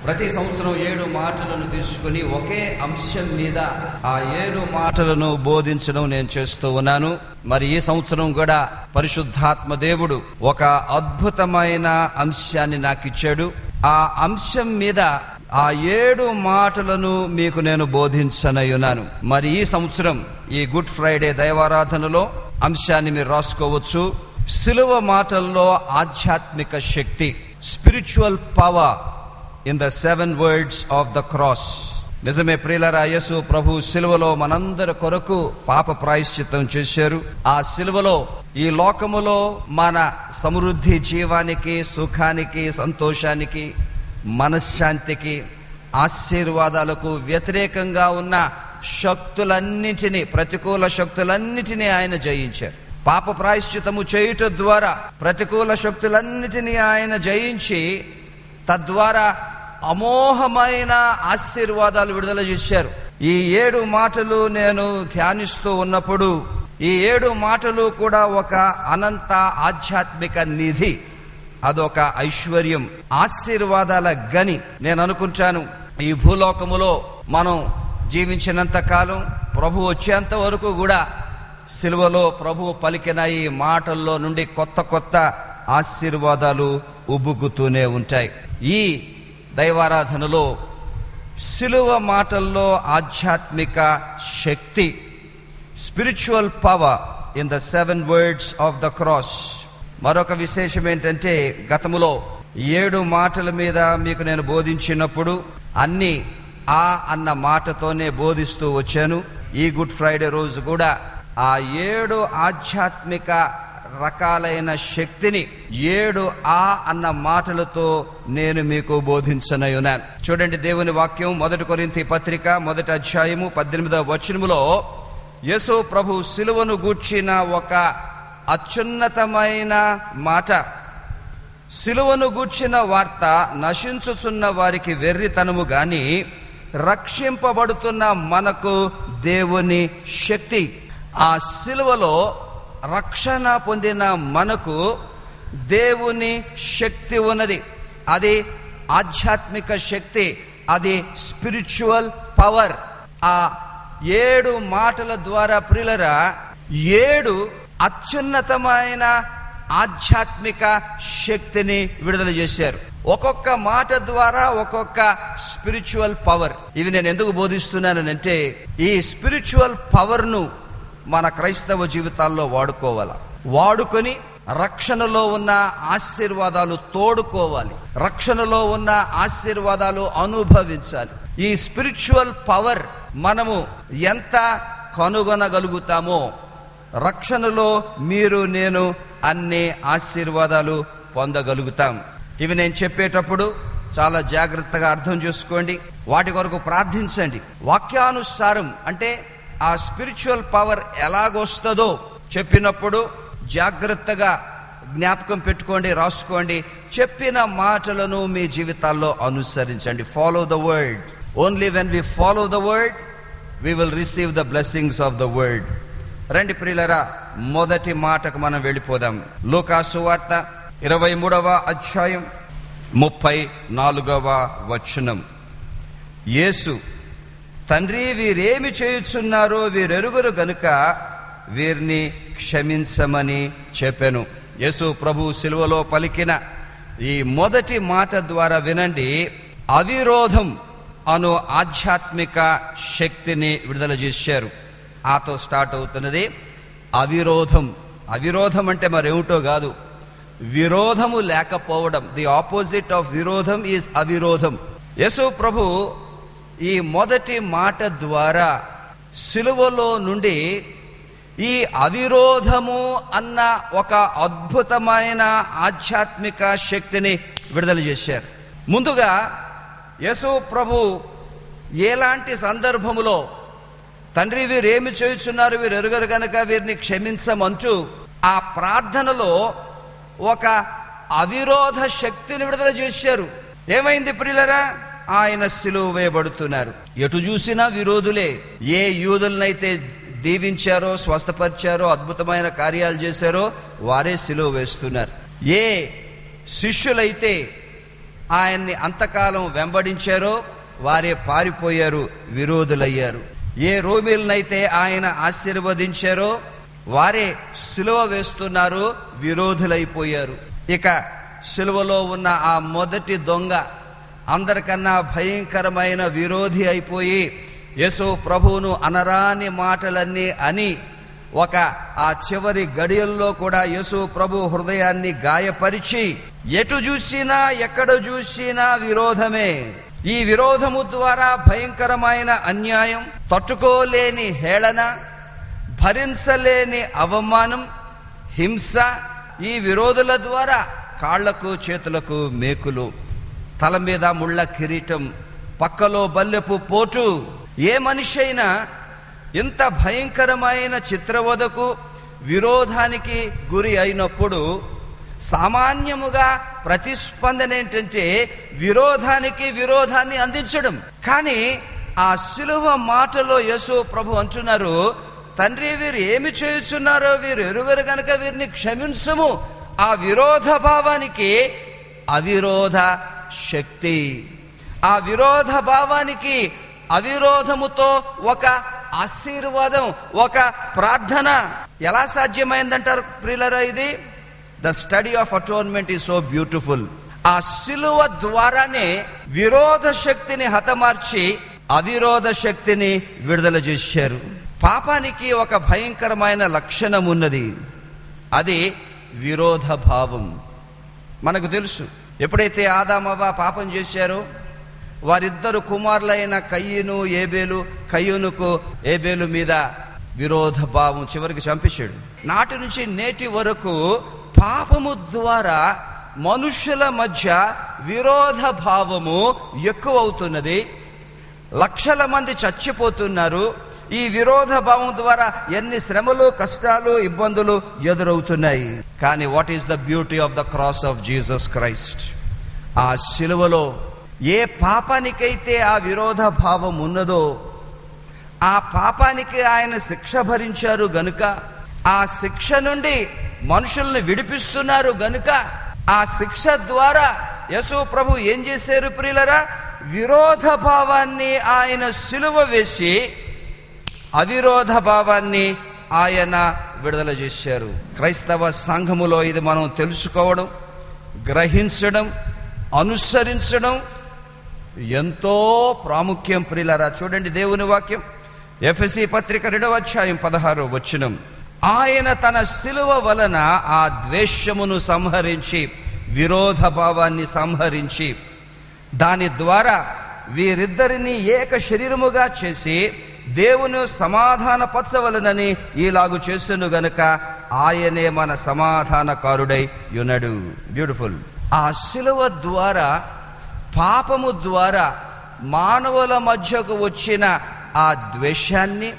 ప్రతి సంవత్సరం 7 మాటలను తీసుకుని ఒకే అంశం మీద ఆ 7 మాటలను బోధించడం నేను చేస్తూ ఉన్నాను. మరి ఈ సంవత్సరం కూడా పరిశుద్ధాత్మ దేవుడు ఒక అద్భుతమైన అంశాన్ని నాకు ఇచ్చాడు. ఆ అంశం మీద ఆ 7 మాటలను మీకు నేను బోధించనయ్యున్నాను. మరి ఈ సంవత్సరం ఈ గుడ్ ఫ్రైడే దైవారాధనలో అంశాన్ని మీరు రాసుకోవచ్చు. సిలువ మాటల్లో ఆధ్యాత్మిక శక్తి, spiritual power in the 7 words of the cross. నిజమే ప్రియులారా, యేసు ప్రభు సిలువలో మనందరి కొరకు పాప ప్రాయశ్చిత్తం చేశారు. ఆ సిలువలో ఈ లోకములో మన సమృద్ధి జీవానికి, సుఖానికి, సంతోషానికి, మనశ్శాంతికి, ఆశీర్వాదాలకు వ్యతిరేకంగా ఉన్న శక్తులన్నిటినీ, ప్రతికూల శక్తులన్నిటినీ ఆయన జయించారు. పాప ప్రాయశ్చిత్తము చేయుట ద్వారా ప్రతికూల శక్తులన్నిటినీ ఆయన జయించి తద్వారా అమోఘమైన ఆశీర్వాదాలు విడుదల చేశారు. ఈ 7 మాటలు నేను ధ్యానిస్తూ ఉన్నప్పుడు ఈ 7 మాటలు కూడా ఒక అనంత ఆధ్యాత్మిక నిధి, అదొక ఐశ్వర్యం, ఆశీర్వాదాల గని. నేను అనుకుంటాను, ఈ భూలోకములో మనం జీవించినంత కాలం, ప్రభు వచ్చేంత వరకు కూడా సిలువలో ప్రభు పలికిన ఈ మాటల్లో నుండి కొత్త కొత్త ఆశీర్వాదాలు ఉబుకుతూనే ఉంటాయి. ఈ దైవారాధనలో సిలువ మాటల్లో ఆధ్యాత్మిక శక్తి, spiritual power in the 7 words of the cross. మరొక విశేషం ఏంటంటే, గతములో 7 మాటల మీద మీకు నేను బోధించినప్పుడు అన్ని ఆ అన్న మాటతోనే బోధిస్తూ వచ్చాను. ఈ గుడ్ ఫ్రైడే రోజు కూడా ఆ 7 ఆధ్యాత్మిక రకాలైన శక్తిని 7 ఆ అన్న మాటలతో నేను మీకు బోధించనయ్యున్నాను. చూడండి, దేవుని వాక్యం 1 కొరింథీ పత్రిక 1వ అధ్యాయము 18వ వచనములో యేసు ప్రభు సిలువను గూర్చిన ఒక అత్యున్నతమైన మాట. సిలువను గూర్చిన వార్త నశించుచున్న వారికి వెర్రితనము గాని, రక్షింపబడుతున్న మనకు దేవుని శక్తి. ఆ సిలువలో రక్షణ పొందిన మనకు దేవుని శక్తి ఉన్నది. అది ఆధ్యాత్మిక శక్తి, అది స్పిరిచువల్ పవర్. ఆ 7 మాటల ద్వారా ప్రియులరా 7 అత్యున్నతమైన ఆధ్యాత్మిక శక్తిని విడుదల చేశారు. ఒక్కొక్క మాట ద్వారా ఒక్కొక్క స్పిరిచువల్ పవర్. ఇవి నేను ఎందుకు బోధిస్తున్నానంటే, ఈ స్పిరిచువల్ పవర్ ను మన క్రైస్తవ జీవితాల్లో వాడుకోవాలి. వాడుకొని రక్షణలో ఉన్న ఆశీర్వాదాలు తోడుకోవాలి, రక్షణలో ఉన్న ఆశీర్వాదాలు అనుభవించాలి. ఈ స్పిరిచువల్ పవర్ మనము ఎంత కనుగొనగలుగుతామో, రక్షణలో మీరు నేను అన్ని ఆశీర్వాదాలు పొందగలుగుతాం. ఇవి నేను చెప్పేటప్పుడు చాలా జాగ్రత్తగా అర్థం చేసుకోండి, వాటి కొరకు ప్రార్థించండి. వాక్యానుసారం అంటే ఆ స్పిరిచువల్ పవర్ ఎలాగొస్తుందో చెప్పినప్పుడు జాగ్రత్తగా జ్ఞాపకం పెట్టుకోండి, రాసుకోండి. చెప్పిన మాటలను మీ జీవితాల్లో అనుసరించండి. Follow the word. Only when we follow the word we will receive the blessings of the word. రండి ప్రియులరా, మొదటి మాటకు మనం వెళ్ళిపోదాం. లూకా సువార్త 23వ అధ్యాయం 34వ వచనం. యేసు, తండ్రి, వీరేమి చేయుచున్నారో వీరెరుగురు గనుక వీరిని క్షమించమని చెప్పెను. యేసు ప్రభు సిలువలో పలికిన ఈ మొదటి మాట ద్వారా వినండి, అవిరోధం అను ఆధ్యాత్మిక శక్తిని విడుదల చేశారు. ఆతో స్టార్ట్ అవుతున్నది అవిరోధం. అవిరోధం అంటే మరేమిటో కాదు, విరోధము లేకపోవడం. ది ఆపోజిట్ ఆఫ్ విరోధం ఈజ్ అవిరోధం. యేసు ప్రభు ఈ మొదటి మాట ద్వారా సిలువలో నుండి ఈ అవిరోధము అన్న ఒక అద్భుతమైన ఆధ్యాత్మిక శక్తిని విడుదల చేశారు. ముందుగా యేసు ప్రభు ఎలాంటి సందర్భములో, తండ్రి, వీరేమి చేయుచున్నారు వీరు ఎరుగరు గనక వీరిని క్షమించమంటూ ఆ ప్రార్థనలో ఒక అవిరోధ శక్తిని విడుదల చేశారు. ఏమైంది ప్రియులరా? ఆయన సిలువ వేయబడుతున్నారు. ఎటు చూసినా విరోధులే. ఏ యూదులనైతే దీవించారో, స్వస్థపరిచారో, అద్భుతమైన కార్యాలు చేశారో వారే సిలువ వేస్తున్నారు. ఏ శిష్యులైతే ఆయన్ని అంతకాలం వెంబడించారో వారే పారిపోయారు, విరోధులయ్యారు. ఏ రోమీలనైతే ఆయన ఆశీర్వదించారో వారే సిలువ వేస్తున్నారు, విరోధులైపోయారు. ఇక సిలువలో ఉన్న ఆ మొదటి దొంగ అందరికన్నా భయంకరమైన విరోధి అయిపోయి యేసు ప్రభువును అనరాని మాటలన్నీ అని ఆ చివరి గడియల్లో కూడా యేసు ప్రభు హృదయాన్ని గాయపరిచి ఎటు చూసినా ఎక్కడ చూసినా విరోధమే. ఈ విరోధము ద్వారా భయంకరమైన అన్యాయం, తట్టుకోలేని హేళన, భరించలేని అవమానం, హింస, ఈ విరోధుల ద్వారా కాళ్లకు చేతులకు మేకులు, తల మీద ముళ్ళ కిరీటం, పక్కలో బల్లెపు పోటు. ఏ మనిషి అయినా ఇంత భయంకరమైన చిత్రవదకు విరోధానికి గురి అయినప్పుడు సామాన్యముగా ప్రతిస్పందన ఏంటంటే విరోధాన్ని అందించడం. కానీ ఆ సిలువ మాటలో యేసు ప్రభు అంటున్నారు, తండ్రి వీరు ఏమి చేయుచున్నారో వీరు ఎరుగరు గనుక వీరిని క్షమించము. ఆ విరోధ భావానికి అవిరోధ శక్తి, ఆ విరోధ భావానికి అవిరోధముతో ఒక ఆశీర్వాదం, ఒక ప్రార్థన ఎలా సాధ్యమైందంటారు ప్రియులారా? ఇది the study of atonement is so beautiful. ఆ సిలువ ద్వారానే విరోధ శక్తిని హతమార్చి అవిరోధ శక్తిని విడుదల చేశారు. పాపానికి ఒక భయంకరమైన లక్షణం ఉన్నది, అది విరోధ భావం. మనకు తెలుసు, ఎప్పుడైతే ఆదామవ్వ పాపం చేశారో వారిద్దరు కుమారులైన కయ్యూను ఏబేలు, కయ్యూనుకు ఏబేలు మీద విరోధ భావం చివరికి చంపేశాడు. నాటి నుంచి నేటి వరకు పాపము ద్వారా మనుషుల మధ్య విరోధ భావము ఎక్కువ అవుతున్నది. లక్షల మంది చచ్చిపోతున్నారు. ఈ విరోధ భావం ద్వారా ఎన్ని శ్రమలు, కష్టాలు, ఇబ్బందులు ఎదురవుతున్నాయి. కానీ what is the beauty of the cross of Jesus Christ? ఆ శిలువలో ఏ పాపానికైతే ఆ విరోధ భావం ఉన్నదో ఆ పాపానికి ఆయన శిక్ష భరించారు గనుక, ఆ శిక్ష నుండి మనుషుల్ని విడిపిస్తున్నారు గనుక, ఆ శిక్ష ద్వారా యేసు ప్రభు ఏం చేశారు ప్రియులరా? విరోధ భావాన్ని ఆయన సిలువ వేసి అవిరోధ భావాన్ని ఆయన విడుదల చేశారు. క్రైస్తవ సంఘములో ఇది మనం తెలుసుకోవడం, గ్రహించడం, అనుసరించడం ఎంతో ప్రాముఖ్యం ప్రియులారా. చూడండి దేవుని వాక్యం, ఎఫెసీ పత్రిక 2వ అధ్యాయం 16వ వచనం. ఆయన తన సిలువ వలన ఆ ద్వేషమును సంహరించి, విరోధ భావాన్ని సంహరించి, దాని ద్వారా వీరిద్దరిని ఏక శరీరముగా చేసి దేవుని సమాధానపరచవలనని ఈలాగు చేస్తును గనుక ఆయనే మన సమాధానకారుడై యునడు. బ్యూటిఫుల్. ఆ సిలువ ద్వారా, పాపము ద్వారా మానవుల మధ్యకు వచ్చిన ఆ ద్వేషాన్ని,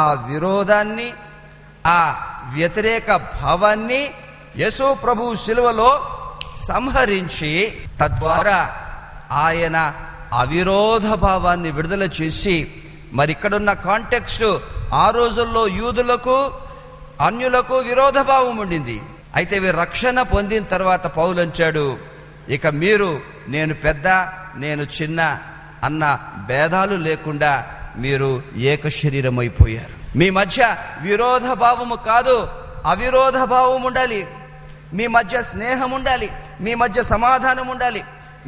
ఆ విరోధాన్ని, ఆ వ్యతిరేక భావాన్ని యేసు ప్రభు సిలువలో సంహరించి తద్వారా ఆయన అవిరోధ భావాన్ని విడుదల చేసి, మరి ఇక్కడున్న కాంటెక్స్ట్, ఆ రోజుల్లో యూదులకు అన్యులకు విరోధ భావం ఉండింది. అయితే వీరు రక్షణ పొందిన తర్వాత పౌలు అంటాడు, ఇక మీరు నేను పెద్ద నేను చిన్న అన్న భేదాలు లేకుండా మీరు ఏక శరీరమైపోయారు. మీ మధ్య విరోధ భావము కాదు, అవిరోధ భావం ఉండాలి. మీ మధ్య స్నేహం ఉండాలి, మీ మధ్య సమాధానం ఉండాలి,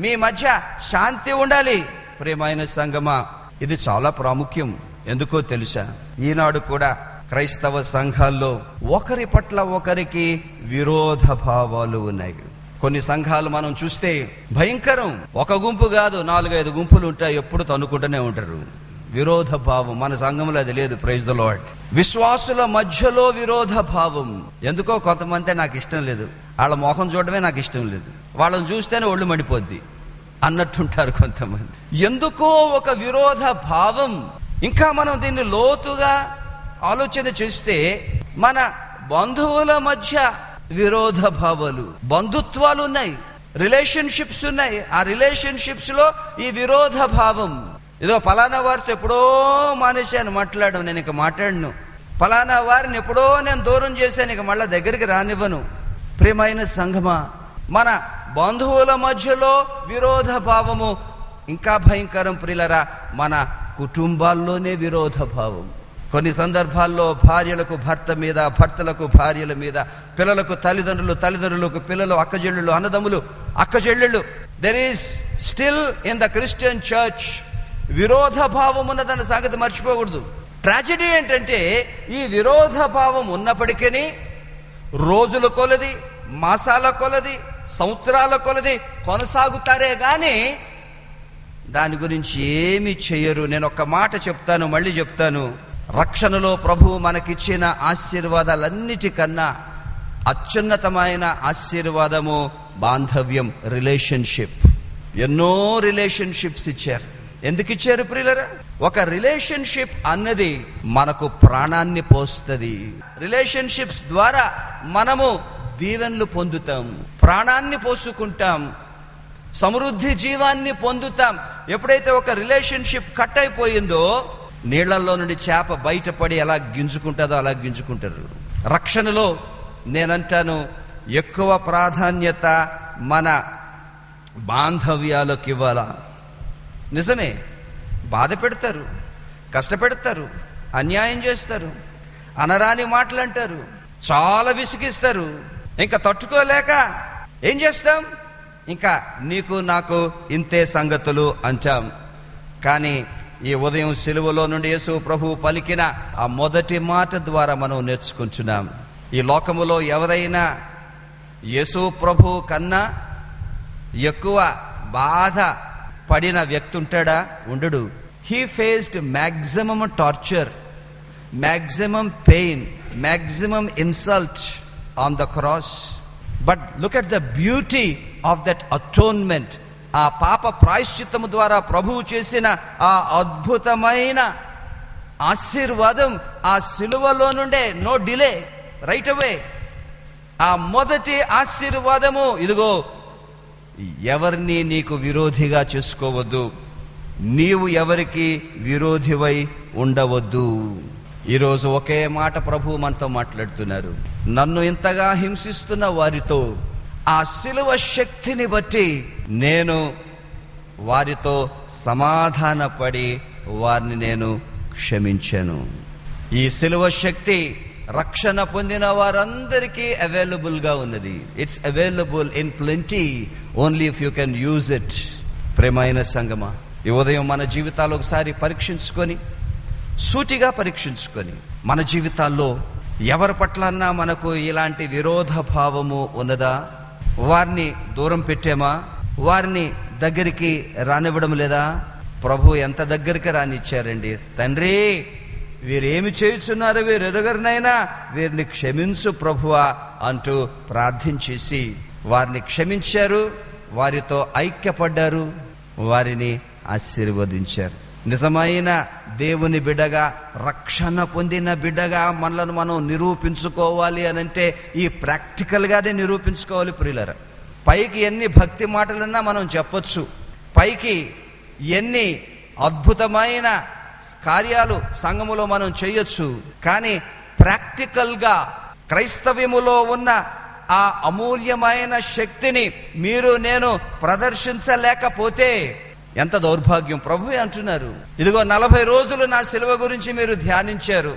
మీ మధ్య శాంతి ఉండాలి. ప్రియమైన సంగమా, ఇది చాలా ప్రాముఖ్యం. ఎందుకో తెలుసా? ఈనాడు కూడా క్రైస్తవ సంఘాల్లో ఒకరి పట్ల ఒకరికి విరోధ భావాలు ఉన్నాయి. కొన్ని సంఘాలు మనం చూస్తే భయంకరం. ఒక గుంపు కాదు, 4-5 గుంపులు ఉంటాయి, ఎప్పుడు తన్నుకుంటూనే ఉంటారు. విరోధ భావం మన సంఘంలో అది లేదు. Praise the lord. విశ్వాసుల మధ్యలో విరోధ భావం. ఎందుకో కొంతమంది నాకు ఇష్టం లేదు, వాళ్ళ మొహం చూడడమే నాకు ఇష్టం లేదు, వాళ్ళని చూస్తేనే ఒళ్ళు మండిపోద్ది అన్నట్టుంటారు కొంతమంది. ఎందుకో ఒక విరోధ భావం. ఇంకా మనం దీన్ని లోతుగా ఆలోచన చేస్తే మన బంధువుల మధ్య విరోధ భావాలు, బంధుత్వాలు ఉన్నాయి, రిలేషన్షిప్స్ ఉన్నాయి. ఆ రిలేషన్షిప్స్ లో ఈ విరోధ భావం. ఏదో పలానా వారితో ఎప్పుడో మానేశాను మాట్లాడడం, నేను ఇక మాట్లాడను. పలానా వారిని ఎప్పుడో నేను దూరం చేశాను, ఇక మళ్ళీ దగ్గరికి రానివ్వను. ప్రియమైన సంఘమా, మన బంధువుల మధ్యలో విరోధ భావము ఇంకా భయంకరం ప్రియులరా, మన కుటుంబాల్లోనే విరోధ భావం. కొన్ని సందర్భాల్లో భార్యలకు భర్త మీద, భర్తలకు భార్యల మీద, పిల్లలకు తల్లిదండ్రులు, తల్లిదండ్రులకు పిల్లలు, అక్కచెల్లెళ్ళు, అన్నదమ్ములు, అక్కచెల్లెళ్ళు. There is still in the Christian church విరోధ భావం ఉన్నదన్న సంగతి మర్చిపోకూడదు. ట్రాజెడీ ఏంటంటే ఈ విరోధ భావం ఉన్నప్పటికీ రోజుల కొలది, మాసాల కొలది, సంవత్సరాల కొలది కొనసాగుతారే గాని దాని గురించి ఏమి చెయ్యరు. నేను ఒక మాట చెప్తాను, మళ్ళీ చెప్తాను. రక్షణలో ప్రభువు మనకిచ్చిన ఆశీర్వాదాలన్నిటికన్నా అత్యున్నతమైన ఆశీర్వాదము బాంధవ్యం, రిలేషన్షిప్. ఎన్నో రిలేషన్షిప్స్ ఇచ్చారు. ఎందుకు ఇచ్చారు ప్రియులరా? ఒక రిలేషన్షిప్ అన్నది మనకు ప్రాణాన్ని పోస్తుంది. రిలేషన్షిప్స్ ద్వారా మనము దీవెనలు పొందుతాం, ప్రాణాన్ని పోసుకుంటాం, సమృద్ధి జీవాన్ని పొందుతాం. ఎప్పుడైతే ఒక రిలేషన్షిప్ కట్ అయిపోయిందో నీళ్లలో నుండి చేప బయటపడి ఎలా గింజుకుంటుందో అలా గింజుకుంటారు. రక్షణలో నేనంటాను ఎక్కువ ప్రాధాన్యత మన బాంధవ్యాలకు ఇవ్వాలా. నిజమే, బాధ పెడతారు, కష్టపెడతారు, అన్యాయం చేస్తారు, అనరాని మాటలు అంటారు, చాలా విసిగిస్తారు. ఇంకా తట్టుకోలేక ఏం చేస్తాం? ఇంకా నీకు నాకు ఇంతే సంగతులు అంటాం. కానీ ఈ ఉదయం సిలువలో నుండి యేసు ప్రభువు పలికిన ఆ మొదటి మాట ద్వారా మనం నేర్చుకుంటున్నాం. ఈ లోకములో ఎవరైనా యేసు ప్రభువు కన్నా ఎక్కువ బాధ పడిన వ్యక్తి ఉంటాడా? ఉండడు. He faced maximum torture, maximum pain, maximum insult on the cross. But look at the beauty of that atonement. ఆ పాప ప్రాయశ్చిత్తము ద్వారా ప్రభువు చేసిన ఆ అద్భుతమైన ఆశీర్వాదం ఆ సిలువలో నుండే, నో డిలే, రైట్ అవే. ఆ మొదటి ఆశీర్వాదము ఇదిగో, ఎవరిని నీకు విరోధిగా చేసుకోవద్దు, నీవు ఎవరికి విరోధివై ఉండవద్దు. ఈరోజు ఒకే మాట ప్రభువు మనతో మాట్లాడుతున్నారు. నన్ను ఇంతగా హింసిస్తున్న వారితో ఆ సిలువ శక్తిని బట్టి నేను వారితో సమాధానపడి వారిని నేను క్షమించాను. ఈ సిలువ శక్తి రక్షణ పొందిన వారందరికీ అవైలబుల్ గా ఉన్నది. It's available in plenty, only if you can use it. ప్రేమైన సంగమా, ఈ ఉదయం మన జీవితాలు ఒకసారి పరీక్షించుకొని, సూటిగా పరీక్షించుకొని, మన జీవితాల్లో ఎవరి పట్లన్నా మనకు ఇలాంటి విరోధ భావము ఉన్నదా? వారిని దూరం పెట్టామా? వారిని దగ్గరికి రానివ్వడం లేదా? ప్రభు ఎంత దగ్గరికి రానిచ్చారండి. తండ్రి, వీరేమి చేయుచున్నారు, వీరు ఎరుగరినైనా వీరిని క్షమించు ప్రభువా అంటూ ప్రార్థించేసి వారిని క్షమించారు, వారితో ఐక్యపడ్డారు, వారిని ఆశీర్వదించారు. నిజమైన దేవుని బిడ్డగా, రక్షణ పొందిన బిడ్డగా మనలను మనం నిరూపించుకోవాలి అనంటే ఈ ప్రాక్టికల్ గానే నిరూపించుకోవాలి ప్రియులారా. పైకి ఎన్ని భక్తి మాటలన్నా మనం చెప్పొచ్చు, పైకి ఎన్ని అద్భుతమైన కార్యాలు సంఘములో మనం చేయొచ్చు, కానీ ప్రాక్టికల్ గా క్రైస్తవ్యములో ఉన్న ఆ అమూల్యమైన శక్తిని మీరు నేను ప్రదర్శించలేకపోతే ఎంత దౌర్భాగ్యం. ప్రభువే అంటున్నారు, ఇదిగో 40 రోజులు నా సిలువ గురించి మీరు ధ్యానించారు.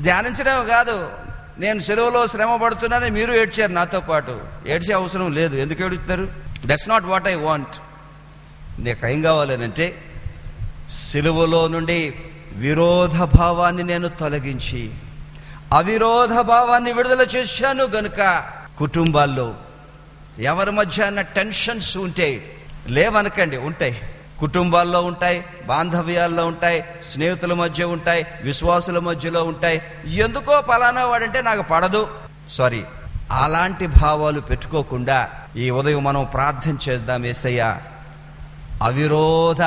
ధ్యానించడమే కాదు, నేను సిలువలో శ్రమ పడుతున్నానని మీరు ఏడ్చారు నాతో పాటు. ఏడ్చే అవసరం లేదు. ఎందుకు ఏడుస్తారు? That's not what I want. నీకు ఏం కావాలనంటే సిలువలో నుండి విరోధ భావాన్ని నేను తొలగించి అవిరోధ భావాన్ని విడుదల చేశాను గనుక కుటుంబాల్లో ఎవరి మధ్య టెన్షన్స్ ఉంటే లేవనకండి, ఉంటాయి. కుటుంబాల్లో ఉంటాయి, బాంధవ్యాల్లో ఉంటాయి, స్నేహితుల మధ్య ఉంటాయి, విశ్వాసుల మధ్యలో ఉంటాయి. ఎందుకో పలానా వాడంటే నాకు పడదు, సారీ, అలాంటి భావాలు పెట్టుకోకుండా ఈ ఉదయం మనం ప్రార్థన చేద్దాం. యేసయ్య, అవిరోధ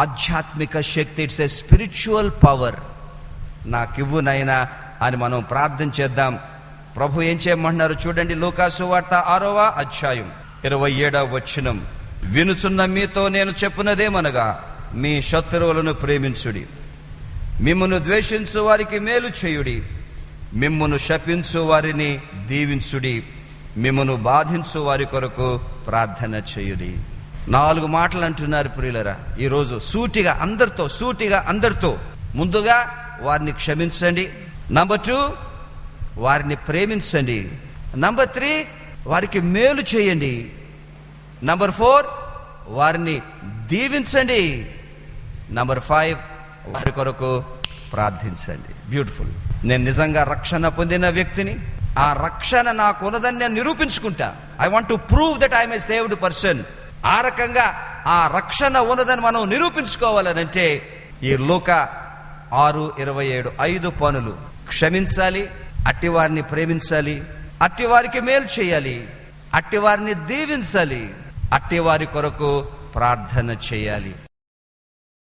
ఆధ్యాత్మిక శక్తి, ఇట్స్ ఏ స్పిరిచువల్ పవర్ నాకివ్వు నైనా అని మనం ప్రార్థన చేద్దాం. ప్రభు ఏం చేయమంటున్నారు చూడండి. లూకాసు వార్త 6వ అధ్యాయం 27వ వచనం. వినుచున్న మీతో నేను చెప్పునదేమనగా, మీ శత్రువులను ప్రేమించుడి, మిమ్మును ద్వేషించు వారికి మేలు చేయుడి, మిమ్మును శపించు వారిని దీవించుడి, మిమ్మును బాధించు వారి కొరకు ప్రార్థన చేయుడి. 4 మాటలు అంటున్నారు ప్రియులరా ఈరోజు సూటిగా అందరితో. ముందుగా వారిని క్షమించండి. నంబర్ 2, వారిని ప్రేమించండి. నంబర్ 3, వారికి మేలు చేయండి. నంబర్ 4, వారిని దీవించండి. నంబర్ 5, వారి కొరకు ప్రార్థించండి. బ్యూటిఫుల్. నేను నిజంగా రక్షణ పొందిన వ్యక్తిని, ఆ రక్షణ నాకున్నదని నేను నిరూపించుకుంటా. I want to prove that I'm a saved person. ఆ రకంగా ఆ రక్షణ ఉన్నదని మనం నిరూపించుకోవాలనంటే ఈ లూకా 6:27 5 పనులు: క్షమించాలి, అట్టి వారిని ప్రేమించాలి, అట్టి వారికి మేలు చేయాలి, అట్టి వారిని దీవించాలి, అట్టి వారి కొరకు ప్రార్థన చేయాలి.